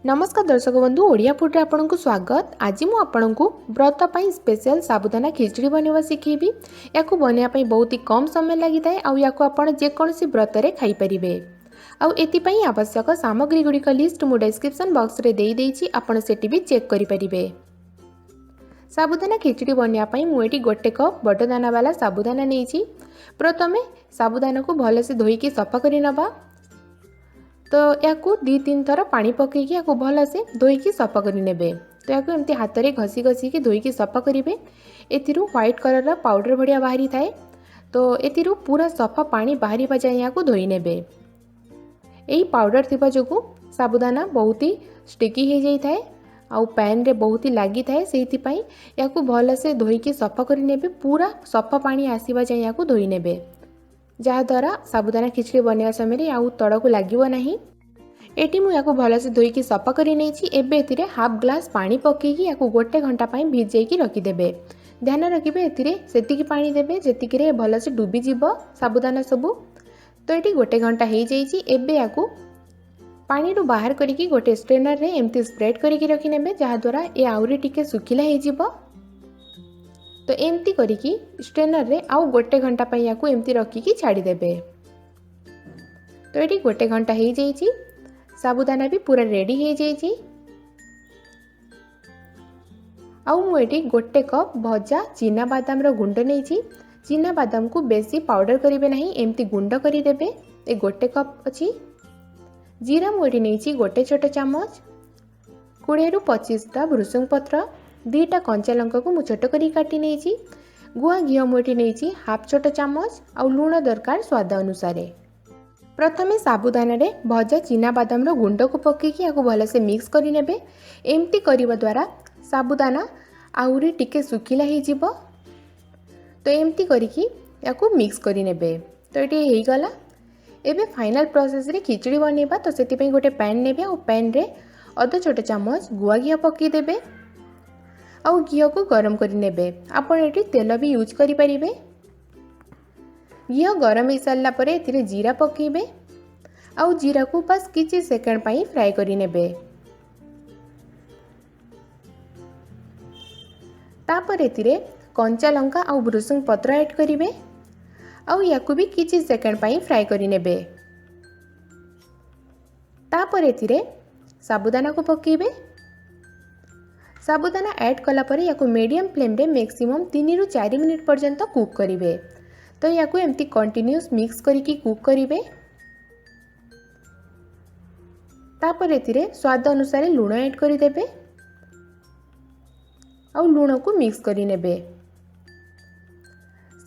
नमस्कार दर्शक बंधु ओडिया फूड रे आपनको स्वागत। आज मु आपनको व्रत पाई स्पेशल साबुदाना खिचड़ी बनवा सिखेबी। याकू बनया पाई बहुत ही कम समय लगी थाए आउ याकू आपण जे कोनसी व्रत रे खाई परिबे। आउ एति पाई आवश्यक सामग्री गुडी का लिस्ट मु डिस्क्रिप्शन बॉक्स रे देई देइछि, आपण सेठी भी चेक करि परिबे। साबुदाना खिचड़ी बनया पाई मु एठी गोटे कप बड़ दाना वाला साबुदाना नेइछि। प्रथमे साबुदाना को भले से धोई के सफा करि नबा। तो या 2-3 थर पानी पकईकि या भल से धोईकी सफा कर नेबे। तो या एमती हाथ में घसी घसी की धोईकी सफा करेंगे। एथिरू व्हाइट कलर पाउडर भड़िया बाहरी थाए। तो एथिरू पूरा सफा पानी बाहरी जाए या धोई नेबे। यही पाउडर थिबा जोगु साबुदाना बहुत ही स्टिकी हो जाई थाए आउ पैन रे बहुत ही लगी थाए। सेहिति पई या भल से धोईकी सफा कर नेबे। पूरा सफा पानी आसीबा जाए या धोई नेबे, जहाद्वारा साबुदाना खिचड़ी बनवा समय आउ तड़ को लगे ना। एटी मुझे भल से धोईकी सफा कर नहीं। हाफ ग्लास पानी पकईकि या 1 घंटा भिजेकी रखिदेवे। ध्यान रखिए एति पानी देवे जी भल से डुबी जीव साबुदाना सबू। तो ये 1 घंटा हो जाए। या पानी रू बाहर करके गोटे स्ट्रेनर रे एमती स्प्रेड करके रखिने, जहाद्वारा ये आउरी टिके सुखिला हो। तो एमती करिकी स्ट्रेनर रे आउ 1 घंटा या एमती रखिकी छाड़ीदेवे। तो ये 1 घंटा हो जाए। साबुदाना भी पूरा रेडी हो जाए। आउ मुझे 1 कप भजा चीना बादाम रो गुंड नहीं। चीना बादाम को बेसी पाउडर करेंगे नहीं, एमती गुंड करदेवे। ये 1 कप अच्छी। जीरा मुझे नहीं 1 छोट चामच। 20-25 भृसुंग पत्र। 2टा कंचा लंका को मुझे छोट कर काटी नहीं। गुआ घी मुझे नहीं हाफ छोट चामच। आउ लुण दरकार स्वाद अनुसार। प्रथमे साबुदाना रे भजा चीना बादाम रो गुंड को पकईकि या भल से मिक्स करें। एमती करने द्वारा साबुदाना आउरी टिके सुखिला हो। तो एमती करिकी या मिक्स करें। तो ये हो गला। एबे फाइनल प्रोसेस रे खिचड़ी बनैबा। तो से गोटे पैन नेबे और पैन रे अध छोट चामच गुआ घी पकईदेवे। आउ घी को गरम करें। आप तेल भी यूज करें। घी गरम हो सारा पर जीरा पकईबे। आउ जीरा को बस किछि सेकंड पाई फ्राई करें। तापर एथिरे कंचा लंका आउ भृसुंग पत्र ऐड करेंगे। आउ याकू भी किछि सेकंड पाई फ्राई करें। तापर एथिरे साबुदाना को पकईबे। साबुदाना ऐड कला परे याकू मीडियम फ्लेम रे मैक्सिमम 3-4 मिनिट पर्यंत कुक करेंगे। तो याकू एमती कंटिन्यूस मिक्स करके कुक करेंगे। तापर एथिरे स्वाद अनुसार लुण ऐड करदेवे। आउ लुण को मिक्स करें।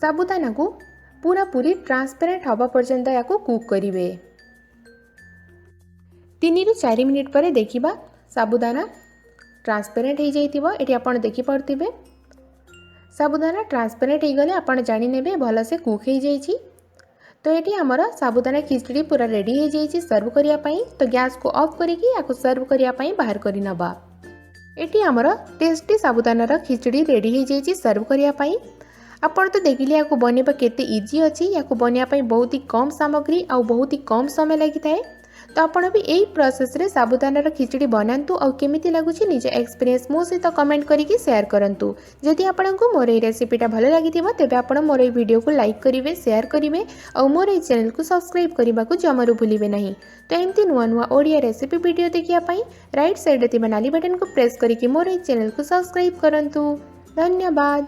साबुदाना को पूरा पूरी ट्रांसपेरेंट हवा पर्यंत याकू कुक करेंगे। 3-4 मिनिट पर देखिबा साबुदाना ट्रांसपेरेंट हो जाइतिबो। एटी आपण देखि पड़तिबे साबुदाना ट्रांसपेरेंट हो गले आपण जानि नेबे भल से कुक हो जाइछि। तो ये आमर साबुदाना खिचड़ी पूरा रेडी हो जाइए सर्व करिया पाई। तो गैस को ऑफ करिकी याकू सर्व करिया पाई बाहर करि नबा। एटी आमर टेस्टी साबुदाना खिचड़ी रेडी हो जाइए सर्व करिया पाई। आपण तो देखिले याकू बनैबा केते इजी अछि। याकू बनैया पाई बहुत ही कम सामग्री आउ बहुत ही कम समय लगी थाए। तो आपण भी यही प्रोसेस रे साबुदाना खिचड़ी बनातु आउ केमिति लागुछि निज एक्सपीरियंस मो सहित कमेंट करके शेयर करंतु। जदि आपको मोर ये रेसिपीटा भल लगी तेबे आपण मोर ये वीडियो को लाइक करेंगे, शेयर करेंगे और मोर ये चैनल को सब्सक्राइब करने को जमारू भूलिबे नहीं। तो एमती नुआ नुआ ओडिया रेसिपी वीडियो देखिया पाई राइट साइड रे नाली बटन को प्रेस करके मोर ये चैनल को सब्सक्राइब करंतु। धन्यवाद।